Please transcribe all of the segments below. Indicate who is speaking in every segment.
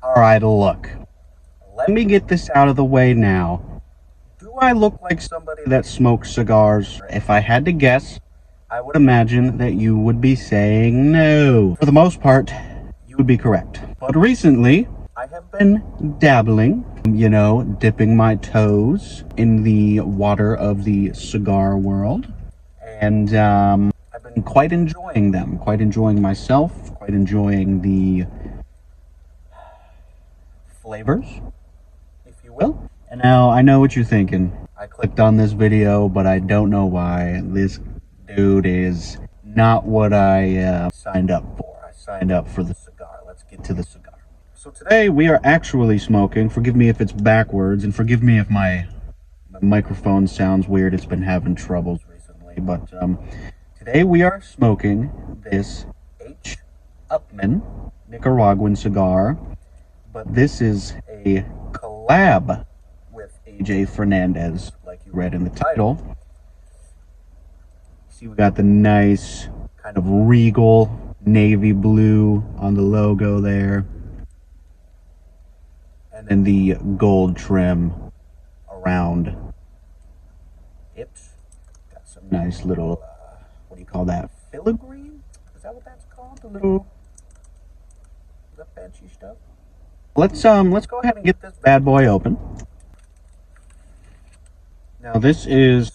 Speaker 1: Alright, look. Let me get this out of the way now. Do I look like somebody that smokes cigars? If I had to guess, I would imagine that you would be saying no. For the most part, you would be correct. But recently, I have been dabbling, dipping my toes in the water of the cigar world. And I've been quite enjoying them, quite enjoying myself, quite enjoying the flavors, if you will. And now I know what you're thinking. I clicked on this video, but I don't know why. This dude is not what I signed up for. I signed up for the cigar. Let's get to the cigar. So today we are actually smoking. Forgive me if it's backwards, and forgive me if my microphone sounds weird. It's been having troubles recently. But today we are smoking this H. Upman Nicaraguan cigar. But this is a collab with AJ Fernandez, like you read in the title. See, we got the nice kind of regal navy blue on the logo there. And then the gold trim around it. Got some nice little, what do you call that? Filigree? Is that what that's called? The little, the fancy stuff? Let's go ahead and get this bad boy open. Now this is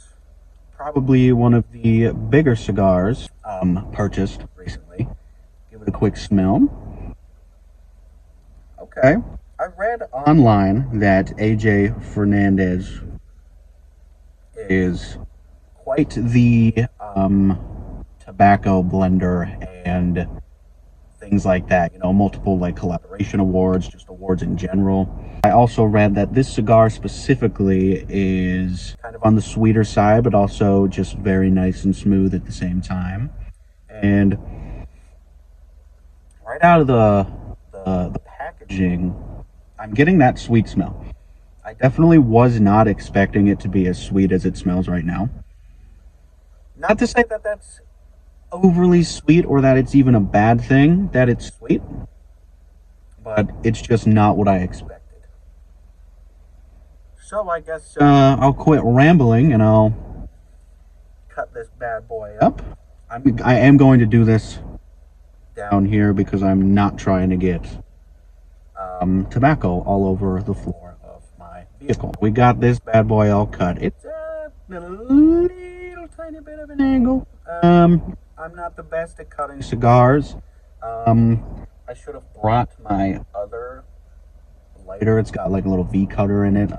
Speaker 1: probably one of the bigger cigars purchased recently. Give it a quick smell. Okay. I read online that AJ Fernandez is quite the tobacco blender and things like that, multiple like collaboration awards, just awards in general. I also read that this cigar specifically is kind of on the sweeter side, but also just very nice and smooth at the same time. And right out of the packaging, I'm getting that sweet smell. I definitely was not expecting it to be as sweet as it smells right now. Not to say that that's overly sweet or that it's even a bad thing that it's sweet, but it's just not what I expected. So I guess I'll quit rambling and I'll cut this bad boy up. I am going to do this down here because I'm not trying to get tobacco all over the floor of my vehicle. We got this bad boy all cut. It's a little tiny bit of an angle. I'm not the best at cutting cigars. I should have brought my other lighter. It's got like a little V cutter in it.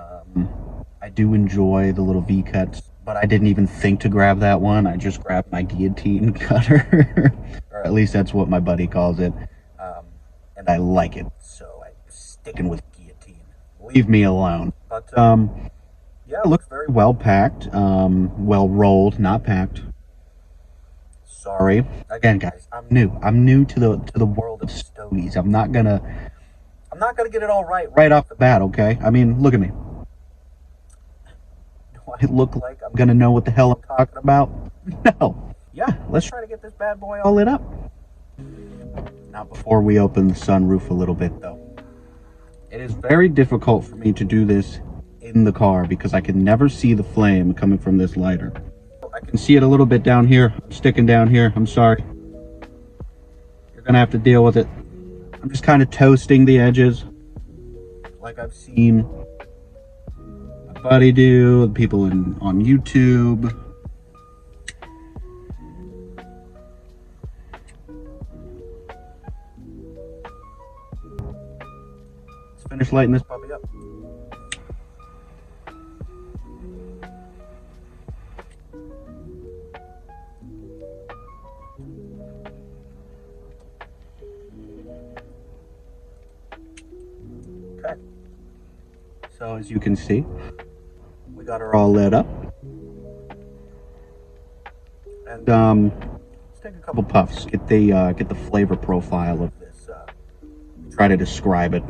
Speaker 1: I do enjoy the little V cuts, but I didn't even think to grab that one. I just grabbed my guillotine cutter, or at least that's what my buddy calls it. And I like it, so I'm sticking with guillotine. Leave me alone. But yeah, it looks very well packed, well rolled, not packed. Sorry. Again, guys, I'm new to the world of stogies. I'm not gonna get it all right off the bat, okay? I mean, look at me. Do I look like I'm gonna know what the hell I'm talking about? No. Yeah, let's try to get this bad boy all lit up. Now, before we open the sunroof a little bit, though, it is very difficult for me to do this in the car because I can never see the flame coming from this lighter. I can see it a little bit down here. I'm sticking down here. I'm sorry. You're gonna have to deal with it. I'm just kind of toasting the edges like I've seen my buddy do, people on YouTube. Let's finish lighting this puppy up. Okay. So as you can see, we got her all lit up. And let's take a couple puffs, get the flavor profile of this. Try to describe it.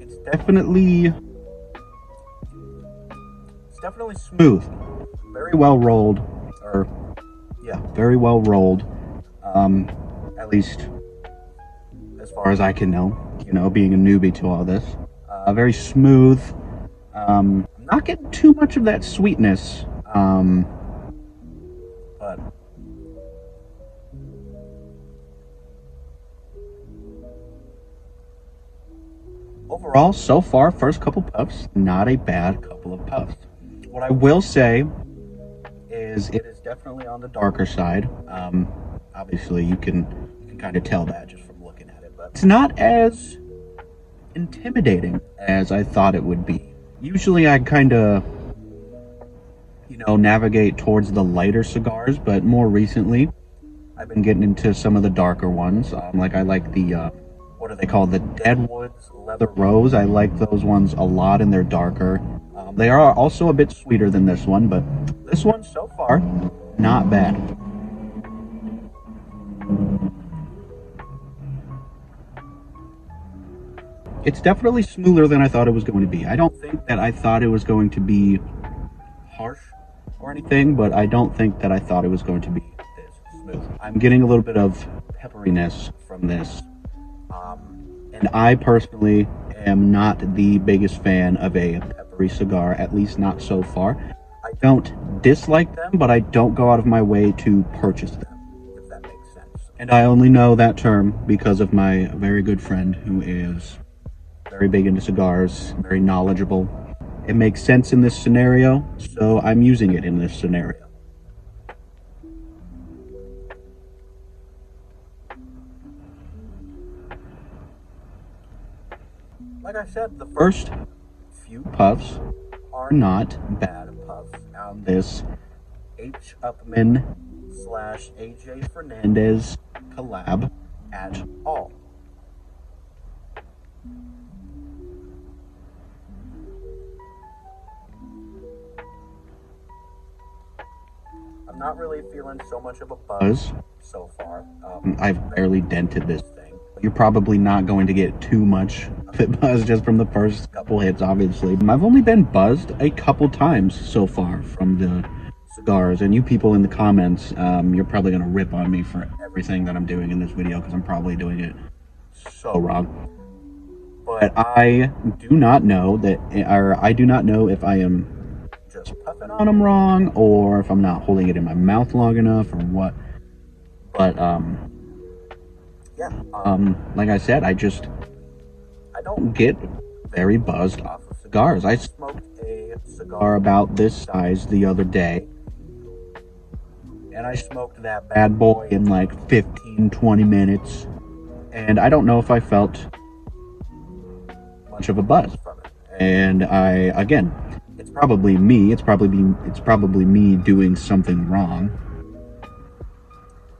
Speaker 1: It's definitely smooth. very well rolled, or yeah, very well rolled. At least as far as I can know, being a newbie to all this. Very smooth. I'm not getting too much of that sweetness, but overall, so far, first couple puffs, not a bad couple of puffs. What I will say is it is definitely on the darker side. Obviously, you can kind of tell that just from looking at it, but it's not as intimidating as I thought it would be. Usually, I kind of navigate towards the lighter cigars, but more recently, I've been getting into some of the darker ones. Like I like the what are they called? The Deadwood's Leather Rose. I like those ones a lot, and they're darker. They are also a bit sweeter than this one, but this one so far, not bad. It's definitely smoother than I thought it was going to be. I don't think that I thought it was going to be harsh or anything, but I don't think that I thought it was going to be this smooth. I'm getting a little bit of pepperiness from this. And I personally am not the biggest fan of a peppery cigar, at least not so far. I don't dislike them, but I don't go out of my way to purchase them, if that makes sense. And I only know that term because of my very good friend who is very big into cigars, very knowledgeable. It makes sense in this scenario, so I'm using it in this scenario. Like I said, the first few puffs are not bad puffs on this H. Upman / AJ Fernandez collab at all. I'm not really feeling so much of a buzz so far. I've barely dented this thing. You're probably not going to get too much of it buzzed just from the first couple hits, obviously. I've only been buzzed a couple times so far from the cigars, and you people in the comments, you're probably going to rip on me for everything that I'm doing in this video because I'm probably doing it so wrong. But I do not know if I am just puffing on them wrong, or if I'm not holding it in my mouth long enough, or what. But yeah, like I said, I don't get very buzzed off of cigars. I smoked a cigar about this size the other day, and I smoked that bad boy in like 15-20 minutes, and I don't know if I felt much of a buzz from it. And again, it's probably me. It's probably me doing something wrong.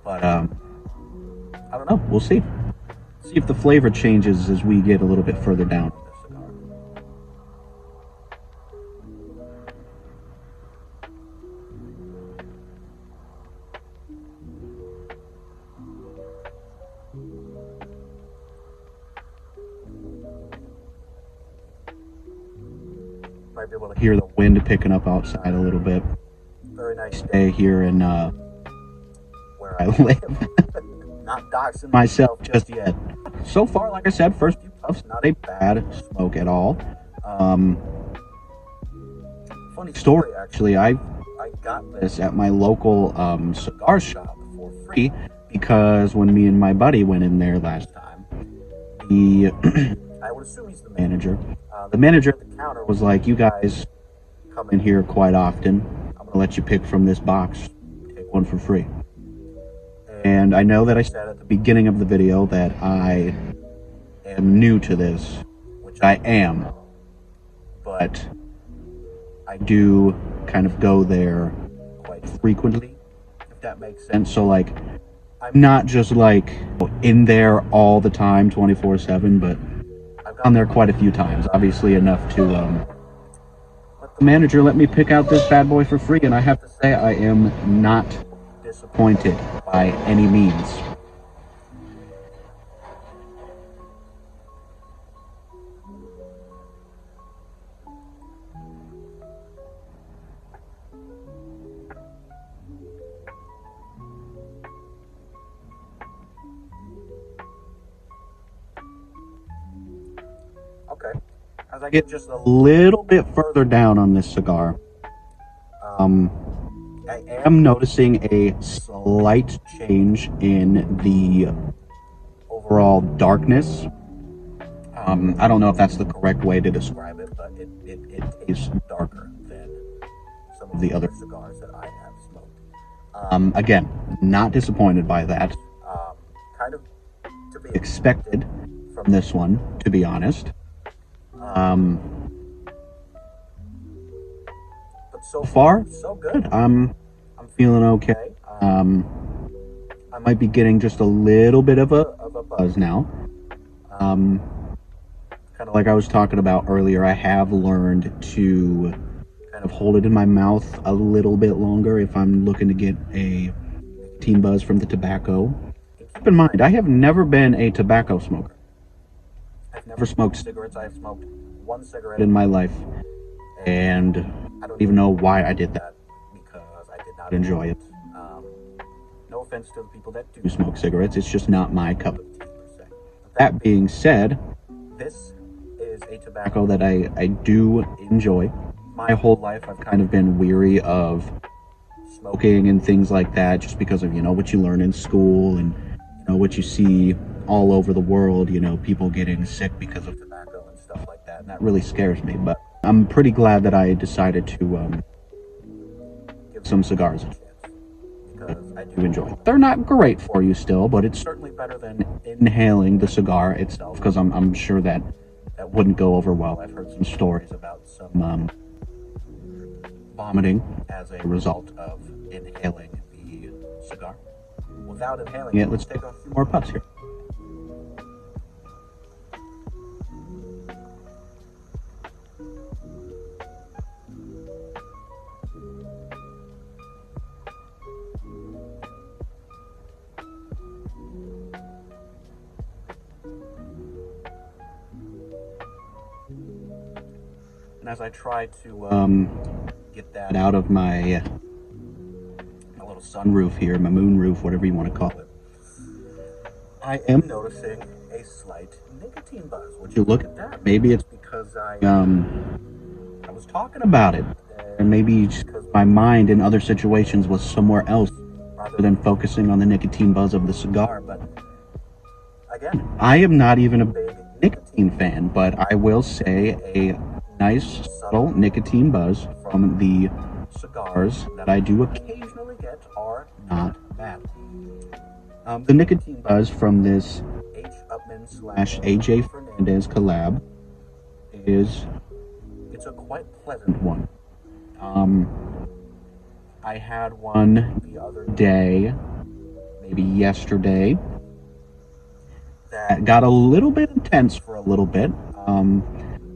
Speaker 1: But I don't know. We'll see. See if the flavor changes as we get a little bit further down the cigar. Might be able to hear the wind picking up outside a little bit. Very nice day here in where I live. Not doxing myself just yet. So far, like I said, first few puffs, not a bad smoke at all. Funny story, actually. I got this at my local cigar shop for free because when me and my buddy went in there last time, I would assume he's the manager. The manager at the counter was like, "You guys come in here quite often. I'm gonna let you pick from this box. Take one for free." And I know that I said at the beginning of the video that I am new to this, which I am, but I do kind of go there quite frequently, if that makes sense. So like, I'm not just like in there all the time, 24/7, but I've gone there quite a few times, obviously enough to let the manager let me pick out this bad boy for free, and I have to say I am not disappointed by any means. I get just a little bit further down on this cigar, I am noticing a slight change in the overall darkness. I don't know if that's the correct way to describe it, but it tastes darker than some of the other cigars that I have smoked. Again, not disappointed by that. Kind of to be expected from this one, to be honest. But so far, so good. I'm feeling okay. I might be getting just a little bit of a buzz now. Kind of like I was talking about earlier, I have learned to kind of hold it in my mouth a little bit longer if I'm looking to get a nicotine buzz from the tobacco. Keep in mind, I have never been a tobacco smoker. I've never smoked cigarettes. I've smoked one cigarette in my life, and I don't even know why I did that, because I did not enjoy it. No offense to the people that do smoke cigarettes, it's just not my cup of tea per se. That being said, this is a tobacco that I do enjoy. My whole life I've kind of been weary of smoking and things like that, just because of, what you learn in school and, what you see all over the world, people getting sick because of tobacco and stuff like that. And that really scares me, but I'm pretty glad that I decided to give some cigars a chance, because I do enjoy it. They're not great for you still, but it's certainly better than inhaling the cigar itself, because I'm sure that wouldn't go over well. I've heard some stories about some vomiting as a result of inhaling the cigar. Without inhaling it, let's take a few more puffs here. And as I try to get that out of my little sunroof here, my moon roof, whatever you want to call it, I am noticing a slight nicotine buzz. Would you look at that? Maybe it's because I was talking about it, and maybe just because my mind in other situations was somewhere else rather than focusing on the nicotine buzz of the cigar. But again, I am not even a big nicotine fan, but I will say a nice subtle nicotine buzz from the cigars that I do occasionally get are not bad. The nicotine buzz from this H. Upman / AJ Fernandez collab it's a quite pleasant one. I had one the other day, maybe yesterday, that got a little bit intense for a little bit.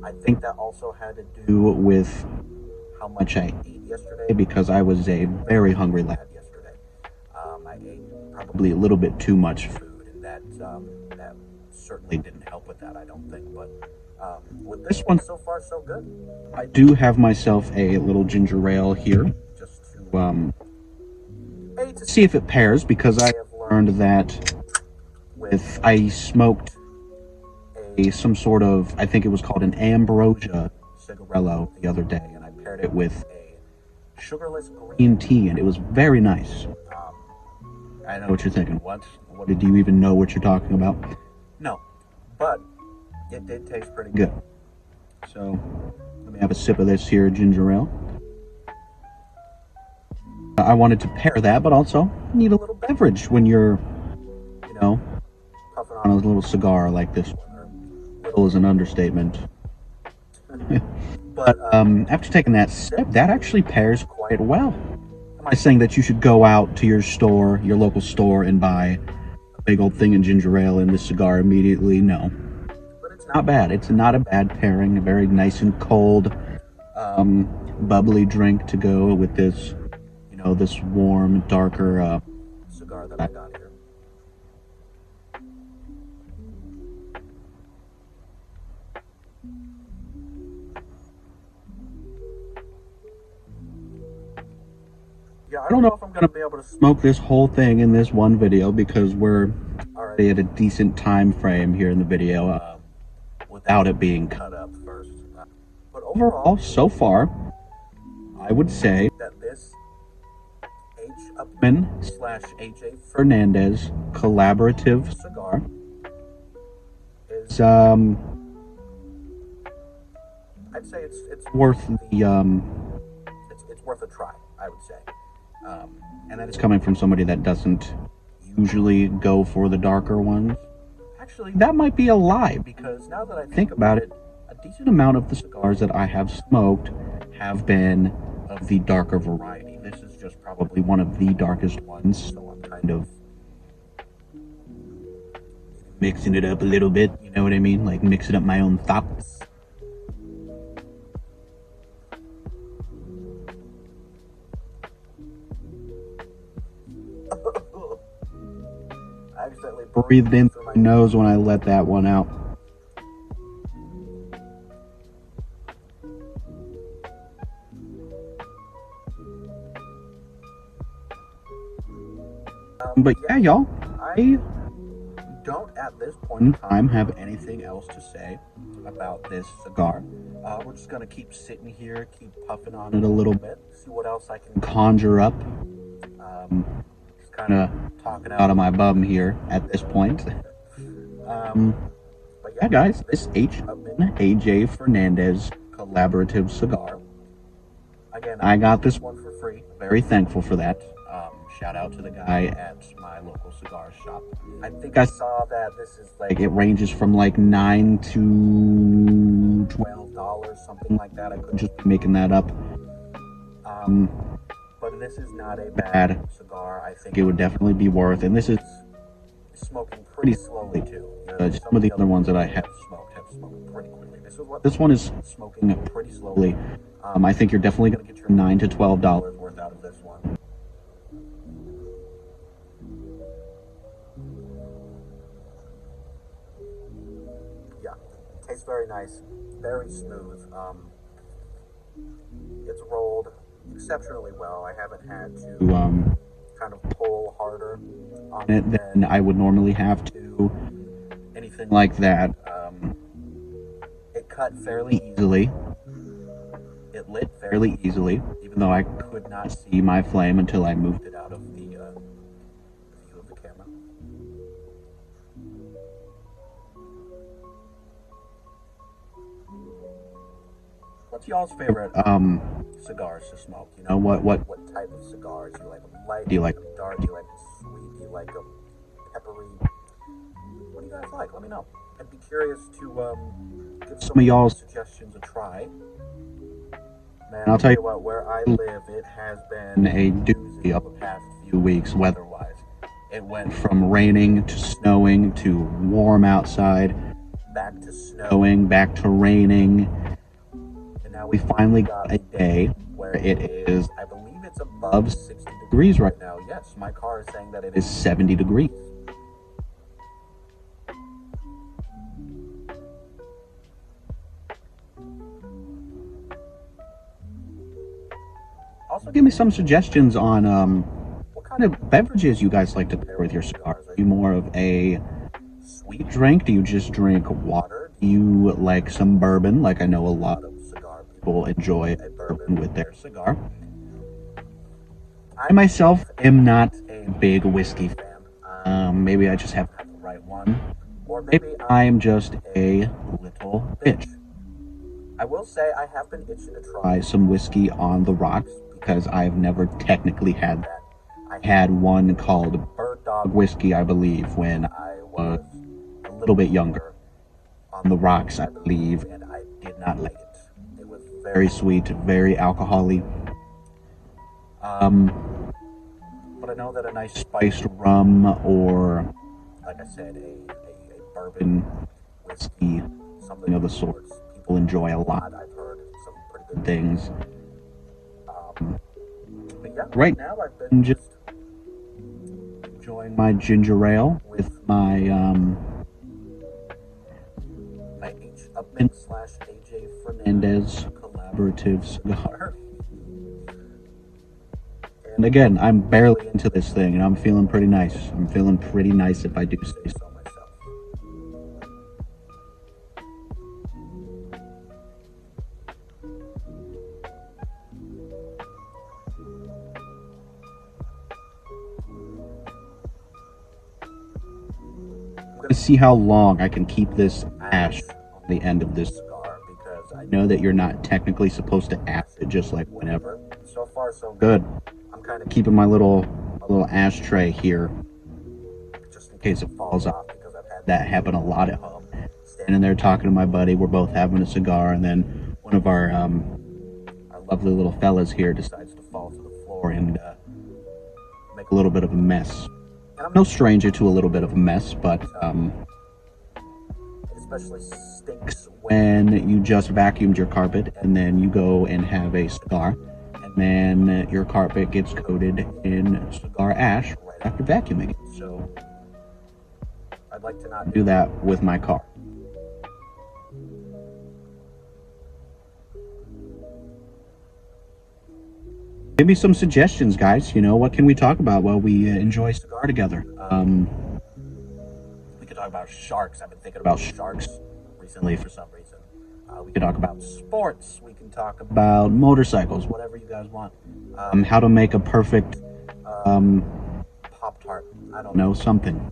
Speaker 1: I think that also had to do with how much I ate yesterday, because I was a very hungry lad yesterday. I ate probably a little bit too much food, and that certainly didn't help with that, I don't think. But with this one, so far so good. I do have myself a little ginger ale here, just to see if it pairs, because I have learned that I smoked some sort of, I think it was called an ambrosia cigarello the other day, and I paired it with a sugarless green tea, and it was very nice. I know what you're thinking. What did you even know what you're talking about? No, but it did taste pretty good. So let me have a sip of this here ginger ale. I wanted to pair that, but also need a little beverage when you're, puffing on a little cigar like this one. Little is an understatement. But after taking that sip, that actually pairs quite well. Am I saying that you should go out to your store, your local store, and buy a big old thing of ginger ale in this cigar immediately? No. But it's not bad. It's not a bad pairing. A very nice and cold, bubbly drink to go with this, this warm, darker cigar that I got here. Yeah, I don't know if I'm going to be able to smoke this whole thing in this one video, because we're already at a decent time frame here in the video without it being cut up first. overall, so far, I would say that this H. Upman / AJ Fernandez collaborative cigar is I'd say it's worth the it's worth a try, I would say. And that is coming from somebody that doesn't usually go for the darker ones. Actually, that might be a lie, because now that I think about it, a decent amount of the cigars that I have smoked have been of the darker variety. This is just probably one of the darkest ones, so I'm kind of mixing it up a little bit, you know what I mean? Like mixing up my own thoughts. I accidentally breathed in through my nose when I let that one out. But yeah, y'all, I don't at this point in time have anything else to say about this cigar. We're just gonna keep sitting here, keep puffing on it a little bit, see what else I can conjure up. Just kind of talking out of my bum here at this point. But yeah, guys, this H. Upman AJ Fernandez collaborative cigar. Again, I got this one for free. Very thankful for that. Shout out to the guy at my local cigar shop. I think I saw that this is like, it ranges from like $9 to $12, something like that. I could just be making that up. But this is not a bad cigar. I think it would definitely be worth, and this is smoking pretty slowly too. Some of the other ones that I have smoked pretty quickly. This one is smoking pretty slowly. I think you're definitely going to get your $9 to $12 worth out of this one. Yeah, tastes very nice, very smooth. It's rolled exceptionally well. I haven't had to kind of pull harder on it than I would normally have to. Anything like that. It cut fairly easily. It lit fairly easily, even though I could not see my flame until I moved it out of the view of the camera. What's y'all's favorite cigars to smoke? You know, what type of cigars? Do you like them light? Do you like them dark? Do you like them sweet? Do you like them peppery? What do you guys like? Let me know. I'd be curious to give some of y'all's suggestions a try. Man, I'll tell you what, where I live, it has been a doozy of the past few weeks weather-wise. It went from raining to snowing to warm outside, back to snowing, back to raining. And now we finally got a day where it is, I believe it's above 60 degrees right now. Yes, my car is saying that it is 70 degrees. Also, give me some suggestions on what kind of beverages you guys like to pair with your cigars. Are you more of a sweet drink? Do you just drink water? Do you like some bourbon? Like I know a lot of cigar people enjoy a bourbon with their cigar. I myself am not a big whiskey fan. Maybe I just haven't had the right one. Or maybe I am just a little bitch. I will say I have been itching to try some whiskey on the rocks, because I've never technically had that. I had one called Bird Dog Whiskey, I believe, when I was a little bit younger, on the rocks, I believe, and I did not like it. It was very sweet, very alcoholic. But I know that a nice spiced rum, or, like I said, a bourbon whiskey, something of the sorts, people enjoy a lot. I've heard some pretty good things. But yeah, right now I've been just enjoying my ginger ale with my my H. Upman / AJ Fernandez collaborative cigar. And again, I'm barely into this thing, and I'm feeling pretty nice. I'm feeling pretty nice, if I do say so myself. to see how long I can keep this ash on the end of this cigar, because I know that you're not technically supposed to ash it just like whenever. So far, so good. I'm kind of keeping my little ashtray here just in case it falls off, because I've had that happen a lot at home. Standing there talking to my buddy, we're both having a cigar, and then one of our lovely little fellas here decides to fall to the floor and make a little bit of a mess. And I'm no stranger to a little bit of a mess, but it especially stinks when you just vacuumed your carpet and then you go and have a cigar, and then your carpet gets coated in cigar ash right after vacuuming it. So I'd like to not do that with my car. Give me some suggestions, guys. You know, what can we talk about while we enjoy a cigar together? We could talk about sharks. I've been thinking about sharks recently for some reason. We could talk about sports. We can talk about motorcycles, whatever you guys want. How to make a perfect Pop-Tart. I don't know, something.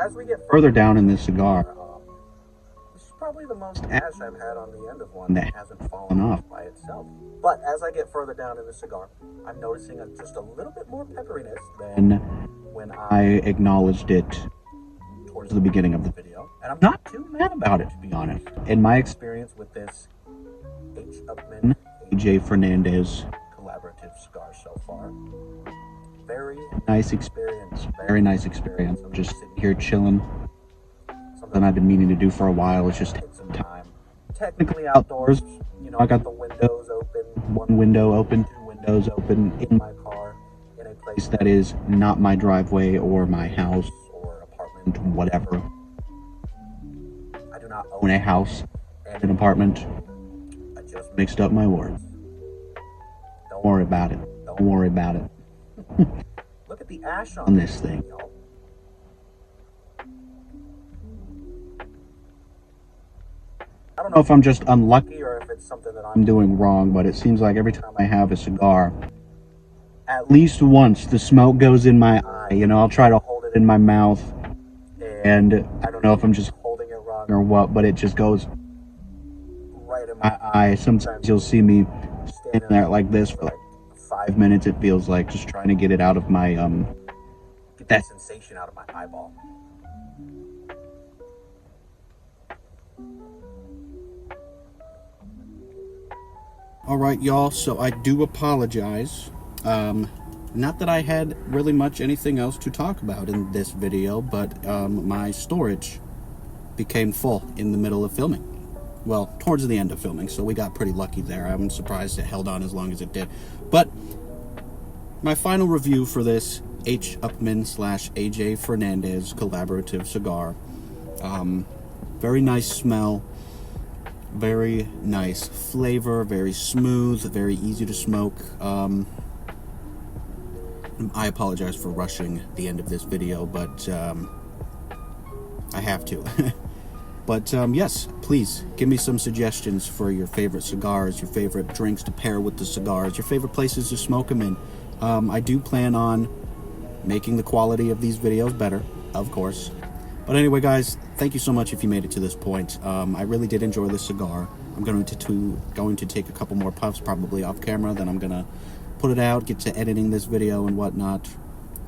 Speaker 1: As we get further down in this cigar, this is probably the most ash I've had on the end of one that hasn't fallen off by itself. But as I get further down in the cigar, I'm noticing just a little bit more pepperiness than when I acknowledged it towards the beginning of the video. And I'm not too mad about it, to be honest. In my experience with this H. Upmann AJ Fernandez collaborative cigar so far, very nice experience. Very nice experience. I'm just sitting here chilling. Something I've been meaning to do for a while is just take some time. Technically outdoors, you know, I got the windows open, one window open, two windows open in my car, in a place that is not my driveway or my house or apartment, whatever. I do not own a house and an apartment. I just mixed up my words. Don't worry about it. Don't worry about it. Look at the ash on this thing, y'all. I don't know if I'm just unlucky or if it's something that I'm doing wrong, but it seems like every time I have a cigar, at least once the smoke goes in my eye. You know, I'll try to hold it in my mouth, and I don't know if I'm just holding it wrong or what, but it just goes right in my eye. Sometimes you'll see me standing there like this for like 5 minutes, it feels like, just trying to get it out of my get that sensation out of my eyeball. All right, y'all, so I do apologize. Not that I had really much anything else to talk about in this video, but my storage became full in the middle of filming. Well, towards the end of filming, so we got pretty lucky there. I'm surprised it held on as long as it did. But my final review for this H. Upmann / AJ Fernandez collaborative cigar. Very nice smell, very nice flavor, very smooth, very easy to smoke. I apologize for rushing the end of this video, but I have to. But yes, please give me some suggestions for your favorite cigars, your favorite drinks to pair with the cigars, your favorite places to smoke them in. I do plan on making the quality of these videos better, of course. But anyway, guys, thank you so much if you made it to this point. I really did enjoy this cigar. I'm going to take a couple more puffs, probably off camera, then I'm going to put it out, get to editing this video and whatnot.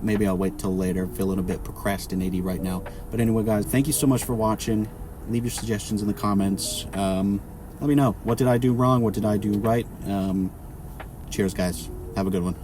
Speaker 1: Maybe I'll wait till later, feeling a bit procrastinating right now. But anyway, guys, thank you so much for watching. Leave your suggestions in the comments. Let me know. What did I do wrong? What did I do right? Cheers, guys. Have a good one.